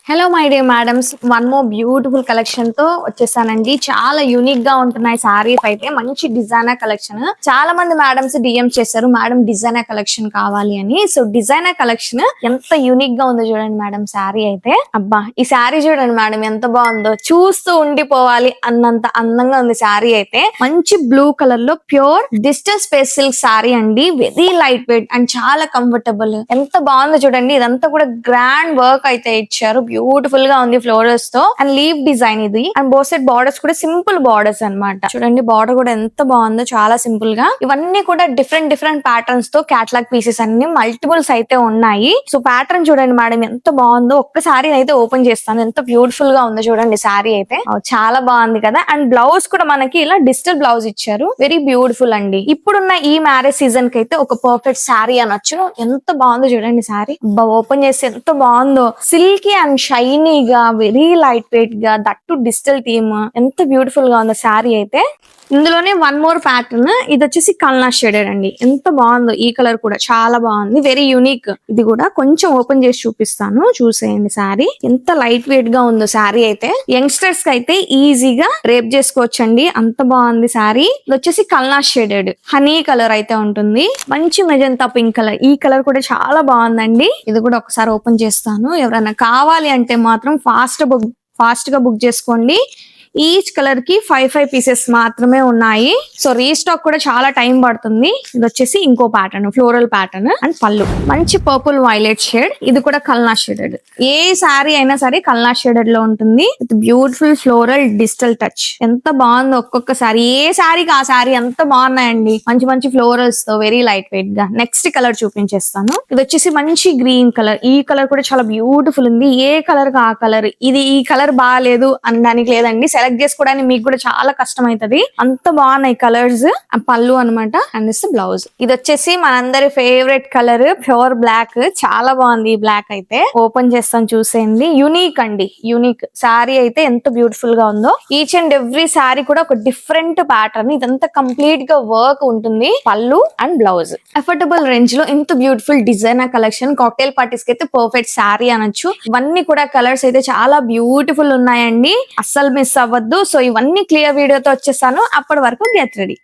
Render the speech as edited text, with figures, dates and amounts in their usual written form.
Hello my dear madams, one more beautiful collection తో వచ్చేసానండి. చాలా యూనిక్ గా ఉంటున్నాయి సారీస్ అయితే. మంచి డిజైనర్ కలెక్షన్. చాలా మంది మేడమ్స్ డిఎం చేశారు, మేడం డిజైనర్ కలెక్షన్ కావాలి అని. సో డిజైనర్ కలెక్షన్ ఎంత యూనిక్ గా ఉందో చూడండి మేడం. శారీ అయితే అబ్బా, ఈ శారీ చూడండి మేడం ఎంత బాగుందో, చూస్తూ ఉండిపోవాలి అన్నంత అందంగా ఉంది శారీ అయితే. మంచి బ్లూ కలర్ లో pure digital space silk sari అండి. వెరీ లైట్ వెయిట్ అండ్ చాలా కంఫర్టబుల్. ఎంత బాగుందో చూడండి. ఇదంతా కూడా గ్రాండ్ వర్క్ అయితే ఇచ్చారు. బ్యూటిఫుల్ గా ఉంది ఫ్లోరల్స్ తో అండ్ లీవ్ డిజైన్ ఇది. అండ్ బోత్ సైడ్ బార్డర్స్ కూడా సింపుల్ బార్డర్స్ అన్నమాట. చూడండి బార్డర్ కూడా ఎంత బాగుందో, చాలా సింపుల్ గా. ఇవన్నీ కూడా డిఫరెంట్ డిఫరెంట్ ప్యాటర్న్స్ తో క్యాటలాగ్ పీసెస్ అన్ని మల్టిపుల్స్ అయితే ఉన్నాయి. సో ప్యాటర్న్ చూడండి మేడం ఎంత బాగుందో. ఒక్కసారి అయితే ఓపెన్ చేస్తాను. ఎంత బ్యూటిఫుల్ గా ఉందో చూడండి శారీ అయితే. చాలా బాగుంది కదా. అండ్ బ్లౌజ్ కూడా మనకి ఇలా డిజిటల్ బ్లౌజ్ ఇచ్చారు. వెరీ బ్యూటిఫుల్ అండి. ఇప్పుడున్న ఈ మ్యారేజ్ సీజన్ కి అయితే ఒక పర్ఫెక్ట్ శారీ అనొచ్చు. ఎంత బాగుందో చూడండి శారీ. ఓపెన్ చేస్తే ఎంత బాగుందో. సిల్కీ అండ్ షైనీగా, వెరీ లైట్ వెయిట్ గా, దట్టు డిజిటల్ థీమ్. ఎంత బ్యూటిఫుల్ గా ఉందో శారీ అయితే. ఇందులోనే వన్ మోర్ ప్యాటర్న్, ఇది వచ్చేసి కల్నా షేడెడ్ అండి. ఎంత బాగుందో. ఈ కలర్ కూడా చాలా బాగుంది, వెరీ యూనిక్. ఇది కూడా కొంచెం ఓపెన్ చేసి చూపిస్తాను, చూసేయండి శారీ ఎంత లైట్ వెయిట్ గా ఉందో. శారీ అయితే యంగ్స్టర్స్ కి అయితే ఈజీగా రేప్ చేసుకోవచ్చండి, అంత బాగుంది శారీ. ఇది వచ్చేసి కల్నా షేడెడ్ హనీ కలర్ అయితే ఉంటుంది. మంచి మెజంతా పింక్ కలర్. ఈ కలర్ కూడా చాలా బాగుందండి. ఇది కూడా ఒకసారి ఓపెన్ చేస్తాను. ఎవరైనా కావాలి అంటే మాత్రం ఫాస్ట్ గా బుక్ చేసుకోండి. ఈచ్ కలర్ కి 5 పీసెస్ మాత్రమే ఉన్నాయి. సో రీస్టాక్ కూడా చాలా టైం పడుతుంది. ఇది వచ్చేసి ఇంకో ప్యాటర్న్, ఫ్లోరల్ ప్యాటర్న్ అండ్ పళ్ళు మంచి పర్పుల్ వైలెట్ షేడ్. ఇది కూడా కల్నా షేడెడ్. ఏ శారీ అయినా సరే కల్నా షేడెడ్ లో ఉంటుంది. With beautiful floral digital touch. ఎంత బాగుందో ఒక్కొక్క శారీ. ఏ శారీకి ఆ శారీ ఎంత బాగున్నాయండి. మంచి మంచి ఫ్లోరల్స్ తో వెరీ లైట్ వెయిట్ గా. నెక్స్ట్ కలర్ చూపించేస్తాను. ఇది వచ్చేసి మంచి గ్రీన్ కలర్. ఈ కలర్ కూడా చాలా బ్యూటిఫుల్ ఉంది. ఏ కలర్ కి ఆ కలర్. ఇది ఈ కలర్ బాగాలేదు అనడానికి లేదండి, సెలెక్ట్ చేసుకోవడానికి మీకు కూడా చాలా కష్టం అవుతుంది. అంత బాగున్నాయి కలర్స్. పళ్ళు అనమాట అండ్ దిస్ బ్లౌజ్. ఇది వచ్చేసి మనందరి ఫేవరెట్ కలర్ ప్యూర్ బ్లాక్. చాలా బాగుంది ఈ బ్లాక్ అయితే. ఓపెన్ చేస్తాను చూసేయండి. యూనిక్ అండి, యూనిక్ శారీ అయితే ఎంత బ్యూటిఫుల్ గా ఉందో. ఈచ్ అండ్ ఎవ్రీ శారీ కూడా ఒక డిఫరెంట్ ప్యాటర్న్. ఇదంతా కంప్లీట్ గా వర్క్ ఉంటుంది. పళ్ళు అండ్ బ్లౌజ్. అఫోర్డబుల్ రేంజ్ లో ఎంత beautiful designer collection. Cocktail parties కి అయితే పర్ఫెక్ట్ శారీ అనొచ్చు. ఇవన్నీ కూడా కలర్స్ అయితే చాలా బ్యూటిఫుల్ ఉన్నాయండి. అస్సలు మిస్ అవ్వద్దు. సో ఇవన్నీ క్లియర్ వీడియోతో వచ్చేసాను. అప్పటి వరకు గెట్ రెడీ.